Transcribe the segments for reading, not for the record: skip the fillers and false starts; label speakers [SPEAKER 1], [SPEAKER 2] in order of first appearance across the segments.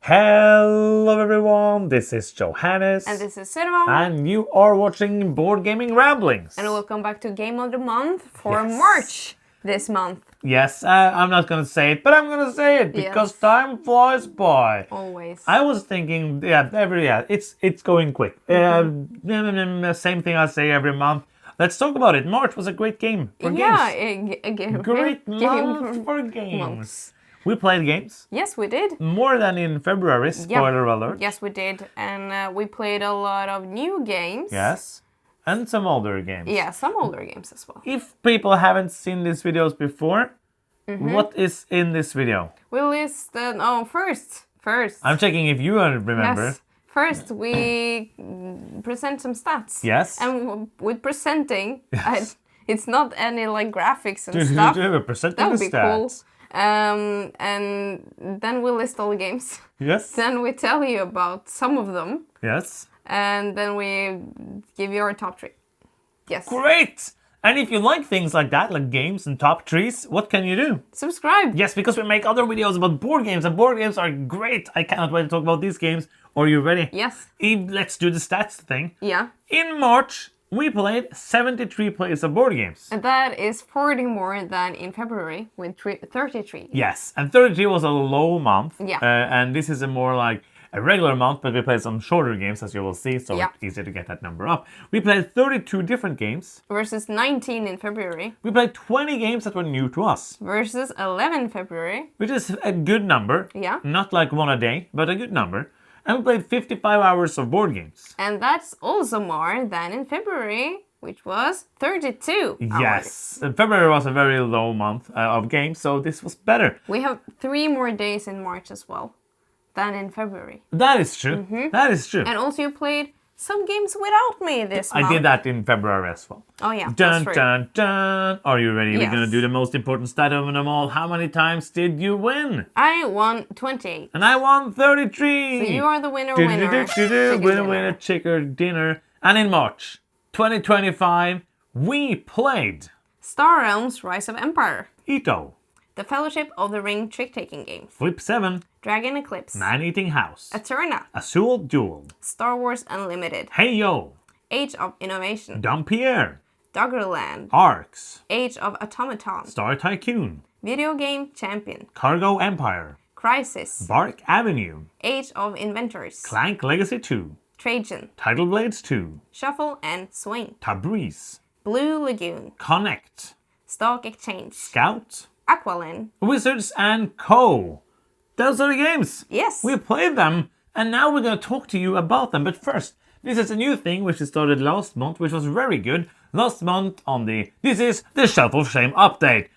[SPEAKER 1] Hello everyone, this is Johannes.
[SPEAKER 2] And this is Cinema.
[SPEAKER 1] And you are watching Board Gaming Ramblings.
[SPEAKER 2] And welcome back to Game of the Month for
[SPEAKER 1] Yes.
[SPEAKER 2] March this month.
[SPEAKER 1] Yes, I'm not gonna say it, but I'm gonna say it because time flies by.
[SPEAKER 2] Always.
[SPEAKER 1] I was thinking, it's going quick. Same thing I say every month. Let's talk about it. March was a great game for games. Great month for games.
[SPEAKER 2] Months.
[SPEAKER 1] We played games.
[SPEAKER 2] Yes, we did.
[SPEAKER 1] More than in February, spoiler alert.
[SPEAKER 2] Yes, we did. And we played a lot of new games.
[SPEAKER 1] Yes. And some older games.
[SPEAKER 2] Yeah, some older games as well.
[SPEAKER 1] If people haven't seen these videos before, what is in this video?
[SPEAKER 2] We listed... First.
[SPEAKER 1] I'm checking if you remember.
[SPEAKER 2] Yes. First, we present some stats.
[SPEAKER 1] Yes.
[SPEAKER 2] And with presenting,
[SPEAKER 1] Yes.
[SPEAKER 2] it's not any like graphics and stuff.
[SPEAKER 1] Presenting
[SPEAKER 2] That would
[SPEAKER 1] the
[SPEAKER 2] be cool.
[SPEAKER 1] stats.
[SPEAKER 2] And then we list all the games.
[SPEAKER 1] Yes.
[SPEAKER 2] Then we tell you about some of them.
[SPEAKER 1] Yes.
[SPEAKER 2] And then we give you our top 3. Yes.
[SPEAKER 1] Great! And if you like things like that, like games and top trees, what can you do?
[SPEAKER 2] Subscribe.
[SPEAKER 1] Yes, because we make other videos about board games, and board games are great. I cannot wait to talk about these games. Are you ready?
[SPEAKER 2] Yes.
[SPEAKER 1] Let's do the stats thing.
[SPEAKER 2] Yeah.
[SPEAKER 1] In March, we played 73 plays of board games.
[SPEAKER 2] And that is 40 more than in February with 33.
[SPEAKER 1] Yes, and 33 was a low month.
[SPEAKER 2] Yeah.
[SPEAKER 1] And this is a more like a regular month, but we played some shorter games, as you will see, so
[SPEAKER 2] Yeah.
[SPEAKER 1] it's easier to get that number up. We played 32 different games.
[SPEAKER 2] Versus 19 in February.
[SPEAKER 1] We played 20 games that were new to us,
[SPEAKER 2] Versus 11 February.
[SPEAKER 1] which is a good number.
[SPEAKER 2] Yeah.
[SPEAKER 1] Not like one a day, but a good number. And we played 55 hours of board games.
[SPEAKER 2] And that's also more than in February, which was 32 hours.
[SPEAKER 1] Yes, and February was a very low month of games, so this was better.
[SPEAKER 2] We have 3 more days in March as well than in February.
[SPEAKER 1] That is true. That is true.
[SPEAKER 2] And also you played some games without me this month.
[SPEAKER 1] I did that in February as well.
[SPEAKER 2] Oh yeah,
[SPEAKER 1] Dun,
[SPEAKER 2] that's true.
[SPEAKER 1] dun, dun. Are you ready? We're
[SPEAKER 2] Yes.
[SPEAKER 1] gonna do the most important stat of them all. How many times did you win?
[SPEAKER 2] I won 28.
[SPEAKER 1] And I won 33.
[SPEAKER 2] So you are the winner.
[SPEAKER 1] Winner, chicken dinner. And in March 2025, we played
[SPEAKER 2] Star Realms Rise of Empire.
[SPEAKER 1] Ito,
[SPEAKER 2] The Fellowship of the Ring trick-taking game.
[SPEAKER 1] Flip 7,
[SPEAKER 2] Dragon Eclipse.
[SPEAKER 1] Man-Eating House,
[SPEAKER 2] Eterna.
[SPEAKER 1] Azul Duel,
[SPEAKER 2] Star Wars Unlimited.
[SPEAKER 1] Hey Yo,
[SPEAKER 2] Age of Innovation.
[SPEAKER 1] Dampierre,
[SPEAKER 2] Doggerland.
[SPEAKER 1] Arcs,
[SPEAKER 2] Age of Automaton.
[SPEAKER 1] Star Tycoon,
[SPEAKER 2] Video Game Champion.
[SPEAKER 1] Cargo Empire,
[SPEAKER 2] Crisis.
[SPEAKER 1] Bark Avenue,
[SPEAKER 2] Age of Inventors.
[SPEAKER 1] Clank Legacy 2,
[SPEAKER 2] Trajan.
[SPEAKER 1] Tidal Blades 2,
[SPEAKER 2] Shuffle and Swing.
[SPEAKER 1] Tabriz,
[SPEAKER 2] Blue Lagoon.
[SPEAKER 1] Connect,
[SPEAKER 2] Stock Exchange.
[SPEAKER 1] Scout,
[SPEAKER 2] Aqualin.
[SPEAKER 1] Wizards and Co. Those are the games.
[SPEAKER 2] Yes.
[SPEAKER 1] We played them, and now we're going to talk to you about them. But first, this is a new thing which we started last month, which was very good. Last month this is the Shelf of Shame update.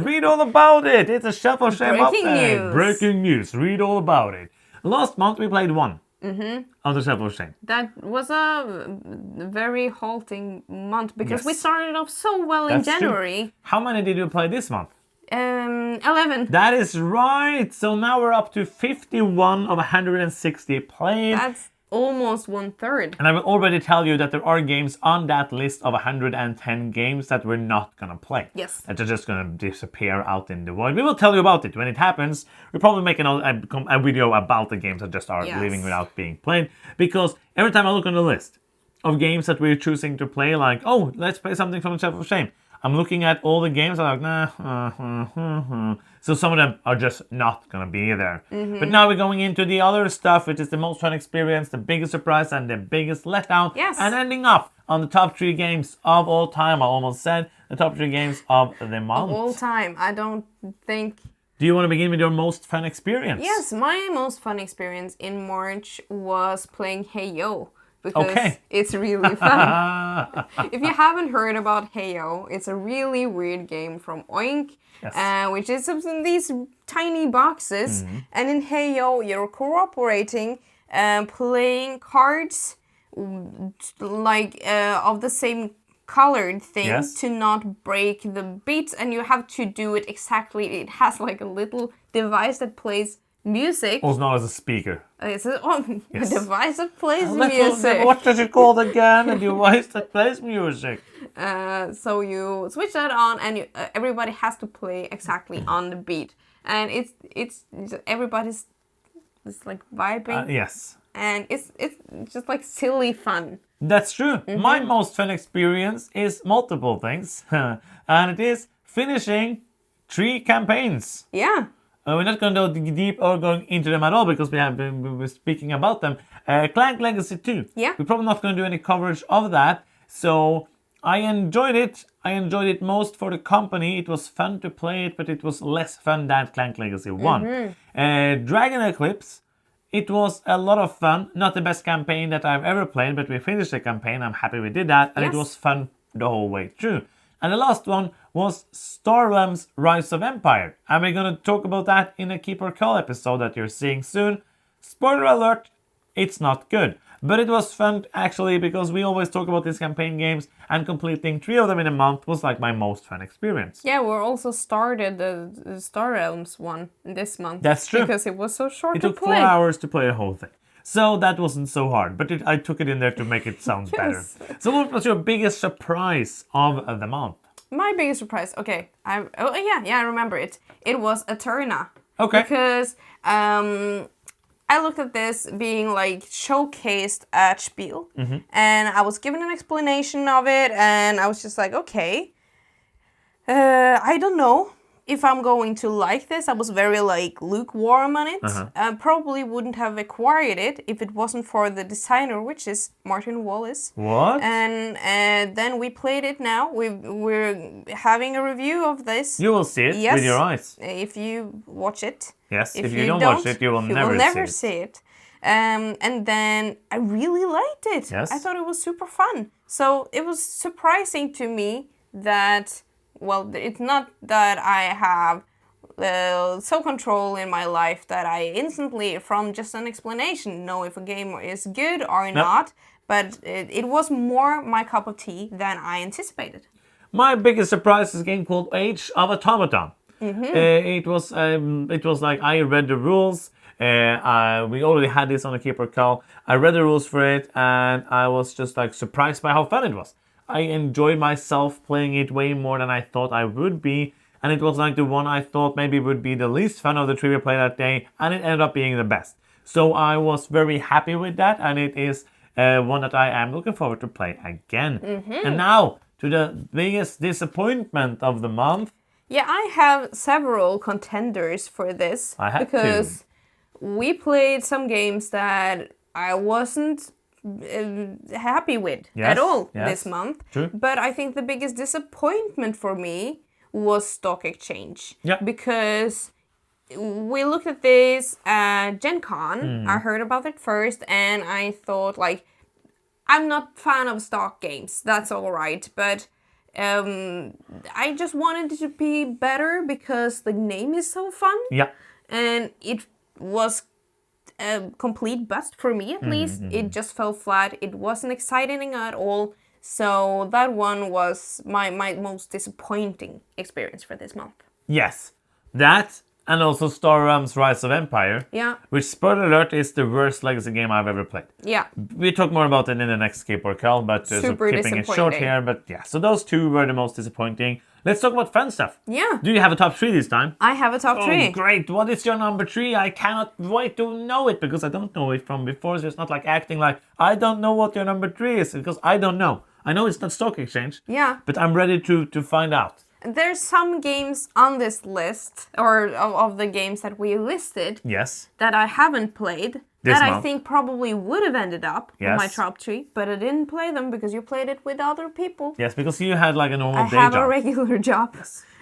[SPEAKER 1] Read all about it. It's a Shelf of Shame
[SPEAKER 2] Breaking
[SPEAKER 1] update.
[SPEAKER 2] news.
[SPEAKER 1] Breaking news. Read all about it. Last month we played one of the Shelf of Shame.
[SPEAKER 2] That was a very halting month because we
[SPEAKER 1] Yes.
[SPEAKER 2] started off so well in
[SPEAKER 1] That's true.
[SPEAKER 2] January.
[SPEAKER 1] How many did you play this month?
[SPEAKER 2] 11.
[SPEAKER 1] That is right. So now we're up to 51 of 160 played.
[SPEAKER 2] That's almost 1/3.
[SPEAKER 1] And I will already tell you that there are games on that list of 110 games that we're not gonna play.
[SPEAKER 2] Yes.
[SPEAKER 1] That are just gonna disappear out in the void. We will tell you about it when it happens. We'll probably make a video about the games that just are
[SPEAKER 2] Yes.
[SPEAKER 1] leaving without being played. Because every time I look on the list of games that we're choosing to play, like, oh, let's play something from the Shelf of Shame. I'm looking at all the games, I'm like, nah. So some of them are just not gonna be there. But now we're going into the other stuff, which is the most fun experience, the biggest surprise, and the biggest letdown.
[SPEAKER 2] Yes.
[SPEAKER 1] And ending up on the top 3 games of all time. I almost said the top 3 games of the month.
[SPEAKER 2] All time. I don't think...
[SPEAKER 1] Do you want to begin with your most fun experience?
[SPEAKER 2] Yes, my most fun experience in March was playing Hey Yo. Because
[SPEAKER 1] Okay.
[SPEAKER 2] it's really fun. If you haven't heard about Hey Yo, it's a really weird game from Oink,
[SPEAKER 1] Yes.
[SPEAKER 2] which is these tiny boxes. And in Hey Yo, you're cooperating, playing cards like of the same colored thing
[SPEAKER 1] Yes.
[SPEAKER 2] to not break the beats, and you have to do it exactly. It has like a little device that plays music.
[SPEAKER 1] Also known as a speaker.
[SPEAKER 2] It's a device that plays
[SPEAKER 1] What
[SPEAKER 2] music.
[SPEAKER 1] does it called again? A device that plays music.
[SPEAKER 2] So you switch that on, and everybody has to play exactly on the beat. and it's everybody's just like vibing,
[SPEAKER 1] Yes.
[SPEAKER 2] and it's just like silly fun.
[SPEAKER 1] That's true. My most fun experience is multiple things, and it is finishing 3 campaigns.
[SPEAKER 2] Yeah.
[SPEAKER 1] We're not going to go deep or going into them at all because we have been speaking about them. Clank Legacy 2.
[SPEAKER 2] Yeah.
[SPEAKER 1] We're probably not going to do any coverage of that. So I enjoyed it. I enjoyed it most for the company. It was fun to play it, but it was less fun than Clank Legacy 1. Dragon Eclipse. It was a lot of fun. Not the best campaign that I've ever played, but we finished the campaign. I'm happy we did that. And
[SPEAKER 2] Yes.
[SPEAKER 1] it was fun the whole way through. And the last one was Star Realms Rise of Empire. And we're going to talk about that in a Keep or Call episode that you're seeing soon. Spoiler alert, it's not good. But it was fun actually because we always talk about these campaign games and completing 3 of them in a month was like my most fun experience.
[SPEAKER 2] Yeah, we also started the Star Realms one this month.
[SPEAKER 1] That's true.
[SPEAKER 2] Because it was so short
[SPEAKER 1] It
[SPEAKER 2] to
[SPEAKER 1] took
[SPEAKER 2] play.
[SPEAKER 1] 4 hours to play the whole thing. So that wasn't so hard, but I took it in there to make it sound better.
[SPEAKER 2] Yes.
[SPEAKER 1] So what was your biggest surprise of the month?
[SPEAKER 2] My biggest surprise, okay, I remember it. It was Eterna.
[SPEAKER 1] Okay.
[SPEAKER 2] Because I looked at this being like showcased at Spiel, and I was given an explanation of it, and I was just like, okay, I don't know if I'm going to like this. I was very like lukewarm on it. Probably wouldn't have acquired it if it wasn't for the designer, which is Martin Wallace.
[SPEAKER 1] What?
[SPEAKER 2] And then we played it now. We're having a review of this.
[SPEAKER 1] You will see it
[SPEAKER 2] Yes.
[SPEAKER 1] with your eyes.
[SPEAKER 2] If you watch it.
[SPEAKER 1] Yes, if you don't watch it, you will never see
[SPEAKER 2] see it. And then I really liked it.
[SPEAKER 1] Yes.
[SPEAKER 2] I thought it was super fun. So it was surprising to me that, well, it's not that I have self-control in my life that I instantly, from just an explanation, know if a game is good or not. But it was more my cup of tea than I anticipated.
[SPEAKER 1] My biggest surprise is a game called Age of Automaton. It was like I read the rules. We already had this on a Keeper Call. I read the rules for it, and I was just like surprised by how fun it was. I enjoyed myself playing it way more than I thought I would be, and it was like the one I thought maybe would be the least fun of the 3 we played that day, and it ended up being the best. So I was very happy with that, and it is one that I am looking forward to play again. And now to the biggest disappointment of the month.
[SPEAKER 2] Yeah, I have several contenders for this.
[SPEAKER 1] I have
[SPEAKER 2] because we played some games that I wasn't happy with
[SPEAKER 1] Yes,
[SPEAKER 2] at all
[SPEAKER 1] yes,
[SPEAKER 2] this month.
[SPEAKER 1] true.
[SPEAKER 2] But I think the biggest disappointment for me was Stock Exchange.
[SPEAKER 1] Yeah.
[SPEAKER 2] Because we looked at this at Gen Con. I heard about it first, and I thought, like, I'm not a fan of stock games. That's all right, but I just wanted it to be better because the name is so fun.
[SPEAKER 1] Yeah.
[SPEAKER 2] And it was a complete bust for me, at least. It just fell flat. It wasn't exciting at all. So that one was my most disappointing experience for this month.
[SPEAKER 1] Yes. That and also Star Realms Rise of Empire.
[SPEAKER 2] Yeah.
[SPEAKER 1] Which, spoiler alert, is the worst legacy game I've ever played.
[SPEAKER 2] Yeah.
[SPEAKER 1] We talk more about it in the next Keep or Call, but so
[SPEAKER 2] Super
[SPEAKER 1] keeping it short
[SPEAKER 2] disappointing.
[SPEAKER 1] here. But yeah, so those 2 were the most disappointing. Let's talk about fun stuff.
[SPEAKER 2] Yeah.
[SPEAKER 1] Do you have a top 3 this time?
[SPEAKER 2] I have a top 3.
[SPEAKER 1] Oh, great. What is your number 3? I cannot wait to know it because I don't know it from before. So it's not like acting like I don't know what your number 3 is because I don't know. I know it's not Stock Exchange.
[SPEAKER 2] Yeah.
[SPEAKER 1] But I'm ready to find out.
[SPEAKER 2] There's some games on this list, or of the games that we listed,
[SPEAKER 1] Yes.
[SPEAKER 2] that I haven't played,
[SPEAKER 1] This
[SPEAKER 2] that I
[SPEAKER 1] month.
[SPEAKER 2] think probably would have ended up in my
[SPEAKER 1] Yes.
[SPEAKER 2] top 3, but I didn't play them because you played it with other people.
[SPEAKER 1] Yes, because you had like a normal
[SPEAKER 2] I
[SPEAKER 1] day
[SPEAKER 2] have
[SPEAKER 1] job.
[SPEAKER 2] a regular job.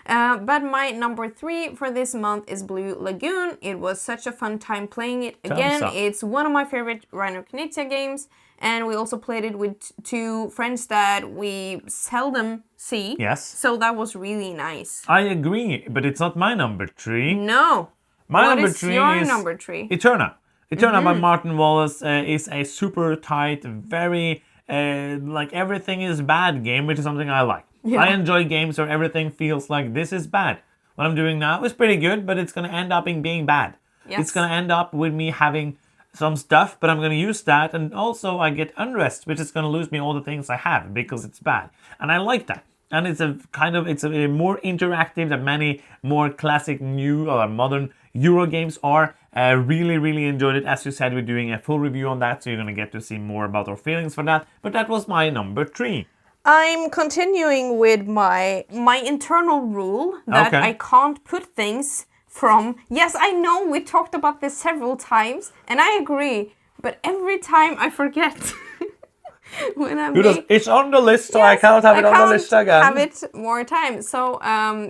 [SPEAKER 2] But my number 3 for this month is Blue Lagoon. It was such a fun time playing it again.
[SPEAKER 1] up.
[SPEAKER 2] It's one of my favorite Reiner Knizia games. And we also played it with 2 friends that we seldom see.
[SPEAKER 1] Yes.
[SPEAKER 2] So that was really nice.
[SPEAKER 1] I agree, but it's not my number 3.
[SPEAKER 2] No.
[SPEAKER 1] My
[SPEAKER 2] What
[SPEAKER 1] number
[SPEAKER 2] is
[SPEAKER 1] 3
[SPEAKER 2] your
[SPEAKER 1] is
[SPEAKER 2] number 3?
[SPEAKER 1] Eterna. Eterna by Martin Wallace is a super tight, very like everything is bad game, which is something I like.
[SPEAKER 2] Yeah.
[SPEAKER 1] I enjoy games where everything feels like this is bad. What I'm doing now is pretty good, but it's going to end up being bad.
[SPEAKER 2] Yes.
[SPEAKER 1] It's going to end up with me having some stuff, but I'm going to use that, and also I get unrest, which is going to lose me all the things I have because it's bad. And I like that. And it's a more interactive than many more classic new or modern Euro games are. Really, really enjoyed it. As you said, we're doing a full review on that, so you're going to get to see more about our feelings for that. But that was my number 3.
[SPEAKER 2] I'm continuing with my internal rule that
[SPEAKER 1] Okay.
[SPEAKER 2] I can't put things from. Yes, I know we talked about this several times, and I agree. But every time I forget when I'm
[SPEAKER 1] Because it's on the list, so I can't have it on the list again.
[SPEAKER 2] Have it more time. So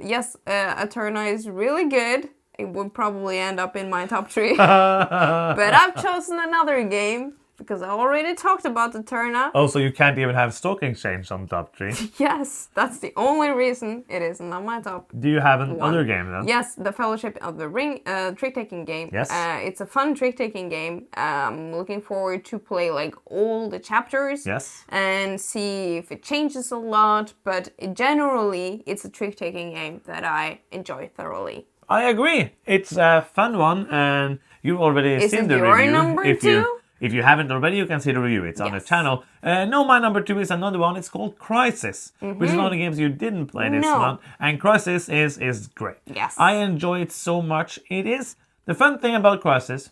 [SPEAKER 2] yes, Eterna is really good. It would probably end up in my top 3. But I've chosen another game because I already talked about Eterna.
[SPEAKER 1] Oh, so you can't even have Stock Exchange on top 3.
[SPEAKER 2] Yes, that's the only reason it isn't on my top.
[SPEAKER 1] Do you have another game then?
[SPEAKER 2] Yes, the Fellowship of the Ring trick-taking game.
[SPEAKER 1] Yes.
[SPEAKER 2] It's a fun trick-taking game. I'm looking forward to play like all the chapters.
[SPEAKER 1] Yes.
[SPEAKER 2] And see if it changes a lot. But generally, it's a trick-taking game that I enjoy thoroughly.
[SPEAKER 1] I agree. It's a fun one, and you've already
[SPEAKER 2] Is
[SPEAKER 1] seen
[SPEAKER 2] it
[SPEAKER 1] the
[SPEAKER 2] your
[SPEAKER 1] review.
[SPEAKER 2] number 2?
[SPEAKER 1] If you haven't already, you can see the review. It's on the
[SPEAKER 2] Yes.
[SPEAKER 1] channel. No, my number 2 is another one. It's called Crisis, which is one of the games you didn't play this
[SPEAKER 2] No.
[SPEAKER 1] month. And Crisis is great.
[SPEAKER 2] Yes.
[SPEAKER 1] I enjoy it so much. It is the fun thing about Crisis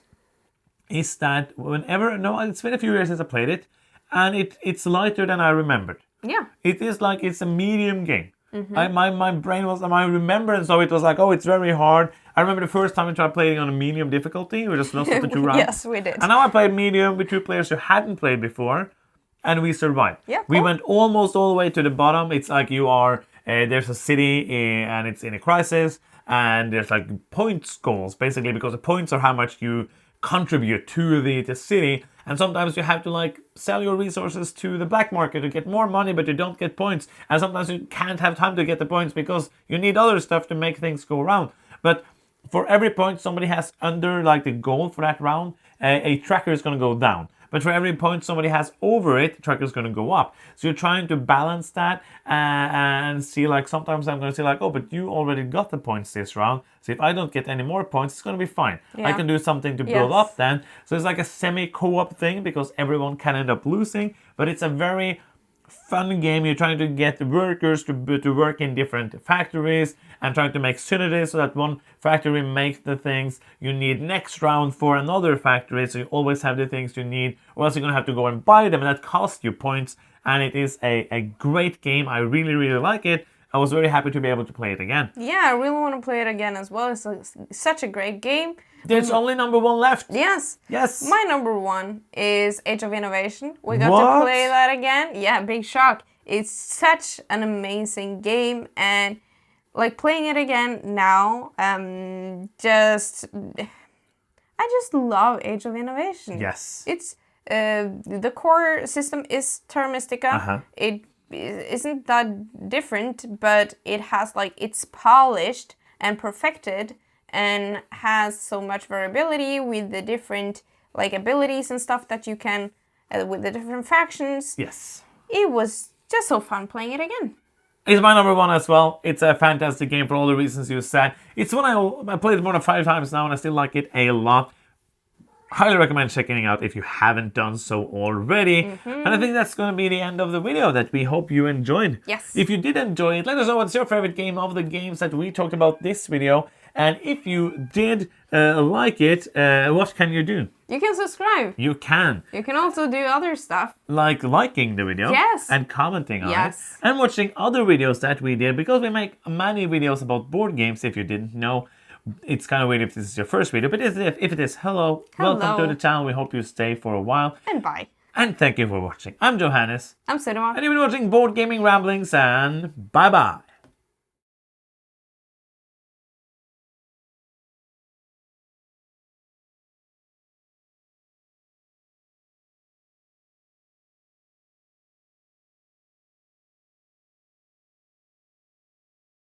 [SPEAKER 1] is that it's been a few years since I played it, and it's lighter than I remembered.
[SPEAKER 2] Yeah.
[SPEAKER 1] It is like it's a medium game. My brain was, my remembrance of it was like, oh, it's very hard. I remember the first time I tried playing on a medium difficulty, we just lost it to 2 rounds.
[SPEAKER 2] Yes, we did.
[SPEAKER 1] And now I played medium with 2 players who hadn't played before, and we survived.
[SPEAKER 2] Yeah,
[SPEAKER 1] We
[SPEAKER 2] cool.
[SPEAKER 1] went almost all the way to the bottom. It's like you are, there's a city and it's in a crisis, and there's like points goals, basically, because the points are how much you contribute to the city. And sometimes you have to like sell your resources to the black market to get more money, but you don't get points. And sometimes you can't have time to get the points because you need other stuff to make things go around. But for every point somebody has under like the goal for that round, a tracker is going to go down. But for every point somebody has over it, the tracker is going to go up. So you're trying to balance that and see, like, sometimes I'm going to say like, oh, but you already got the points this round. So if I don't get any more points, it's going to be fine.
[SPEAKER 2] Yeah.
[SPEAKER 1] I can do something to build
[SPEAKER 2] Yes.
[SPEAKER 1] up then. So it's like a semi-co-op thing because everyone can end up losing. But it's a very fun game. You're trying to get the workers to work in different factories and trying to make synergies so that one factory makes the things you need next round for another factory. So you always have the things you need, or else you're going to have to go and buy them, and that costs you points. And it is a great game. I really, really like it. I was very happy to be able to play it again.
[SPEAKER 2] Yeah, I really want to play it again as well. It's such a great game.
[SPEAKER 1] There's only number 1 left.
[SPEAKER 2] Yes.
[SPEAKER 1] Yes.
[SPEAKER 2] My number 1 is Age of Innovation. We got
[SPEAKER 1] What?
[SPEAKER 2] to play that again. Yeah, big shock. It's such an amazing game, and like playing it again now, I just love Age of Innovation.
[SPEAKER 1] Yes.
[SPEAKER 2] It's the core system is Terra Mystica.
[SPEAKER 1] Uh-huh.
[SPEAKER 2] It isn't that different, but it has like it's polished and perfected and has so much variability with the different like abilities and stuff that you can with the different factions.
[SPEAKER 1] Yes.
[SPEAKER 2] It was just so fun playing it again.
[SPEAKER 1] It's my number 1 as well. It's a fantastic game for all the reasons you said. It's one I played it more than 5 times now, and I still like it a lot. Highly recommend checking it out if you haven't done so already. And I think that's going to be the end of the video that we hope you enjoyed.
[SPEAKER 2] Yes.
[SPEAKER 1] If you did enjoy it, let us know what's your favorite game of the games that we talked about this video. And if you did like it, what can you do?
[SPEAKER 2] You can subscribe.
[SPEAKER 1] You can.
[SPEAKER 2] You can also do other stuff.
[SPEAKER 1] Like liking the video.
[SPEAKER 2] Yes.
[SPEAKER 1] And commenting on
[SPEAKER 2] Yes.
[SPEAKER 1] it. And watching other videos that we did, because we make many videos about board games, if you didn't know. It's kind of weird if this is your first video, but if it is, hello. Welcome to the channel. We hope you stay for a while.
[SPEAKER 2] And bye.
[SPEAKER 1] And thank you for watching. I'm Johannes.
[SPEAKER 2] I'm Cinema.
[SPEAKER 1] And you've been watching Board Gaming Ramblings, and bye-bye.